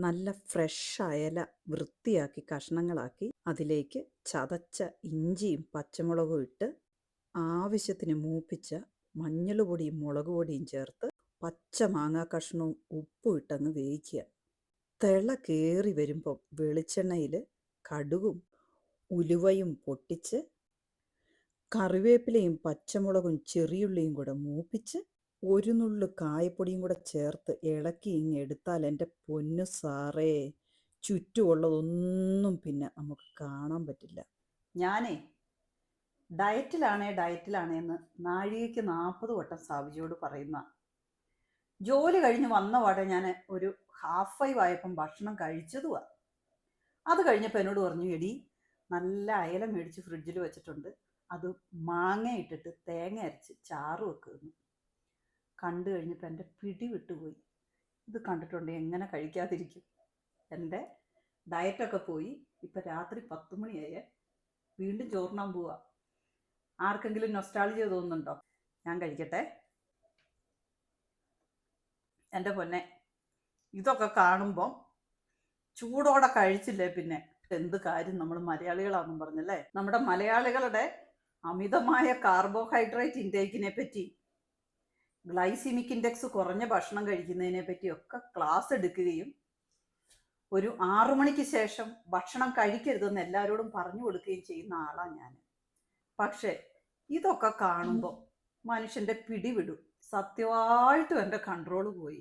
നല്ല ഫ്രഷ് അയല വൃത്തിയാക്കി കഷ്ണങ്ങളാക്കി അതിലേക്ക് ചതച്ച ഇഞ്ചിയും പച്ചമുളകും ഇട്ട് ആവശ്യത്തിന് മൂപ്പിച്ച മഞ്ഞൾപ്പൊടിയും മുളക് പൊടിയും ചേർത്ത് പച്ച മാങ്ങാ കഷ്ണവും ഉപ്പും ഇട്ടങ്ങ് വേവിക്കുക. തിള കയറി വരുമ്പം വെളിച്ചെണ്ണയിൽ കടുകും ഉലുവയും പൊട്ടിച്ച് കറിവേപ്പിലയും പച്ചമുളകും ചെറിയുള്ളിയും കൂടെ മൂപ്പിച്ച് ഒരു നുള്ളു കായപ്പൊടിയും കൂടെ ചേർത്ത് ഇളക്കി എടുത്താൽ എൻ്റെ പൊന്നു സാറേ, ചുറ്റുമുള്ളതൊന്നും പിന്നെ നമുക്ക് കാണാൻ പറ്റില്ല. ഞാനേ ഡയറ്റിലാണേ എന്ന് നാഴികയ്ക്ക് 40 വട്ടം സാബുജിയോട് പറയുന്ന. ജോലി കഴിഞ്ഞ് വന്ന പാടെ ഞാൻ ഒരു 4:30 ആയപ്പം ഭക്ഷണം കഴിച്ചതുവാ. അത് കഴിഞ്ഞപ്പോൾ എന്നോട് പറഞ്ഞു, എടി നല്ല അയല മേടിച്ച് ഫ്രിഡ്ജിൽ വെച്ചിട്ടുണ്ട്, അത് മാങ്ങ ഇട്ടിട്ട് തേങ്ങ അരച്ച് ചാറ് വെക്കുന്നു. കണ്ടു കഴിഞ്ഞപ്പോൾ എൻ്റെ പിടി വിട്ടുപോയി. ഇത് കണ്ടിട്ടുണ്ട് എങ്ങനെ കഴിക്കാതിരിക്കും. എൻ്റെ ഡയറ്റൊക്കെ പോയി. ഇപ്പം രാത്രി 10 മണിയായേ, വീണ്ടും ചോറിനാൻ പോവാ. ആർക്കെങ്കിലും നൊസ്റ്റാൾജിയ തോന്നുന്നുണ്ടോ? ഞാൻ കഴിക്കട്ടെ. എൻ്റെ പൊന്നെ, ഇതൊക്കെ കാണുമ്പം ചൂടോടെ കഴിച്ചില്ലേ പിന്നെ എന്ത് കാര്യം. നമ്മൾ മലയാളികളാണെന്നും പറഞ്ഞല്ലേ. നമ്മുടെ മലയാളികളുടെ അമിതമായ കാർബോഹൈഡ്രേറ്റ് ഇൻടേക്കിനെ പറ്റി, ഗ്ലൈസിമിക് ഇൻഡെക്സ് കുറഞ്ഞ ഭക്ഷണം കഴിക്കുന്നതിനെ പറ്റിയൊക്കെ ക്ലാസ് എടുക്കുകയും ഒരു 6 മണിക്ക് ശേഷം ഭക്ഷണം കഴിക്കരുതെന്ന് എല്ലാവരോടും പറഞ്ഞു കൊടുക്കുകയും ചെയ്യുന്ന ആളാണ് ഞാൻ. പക്ഷേ ഇതൊക്കെ കാണുമ്പോൾ മനുഷ്യൻ്റെ പിടിവിടും. സത്യമായിട്ടും എൻ്റെ കൺട്രോൾ പോയി.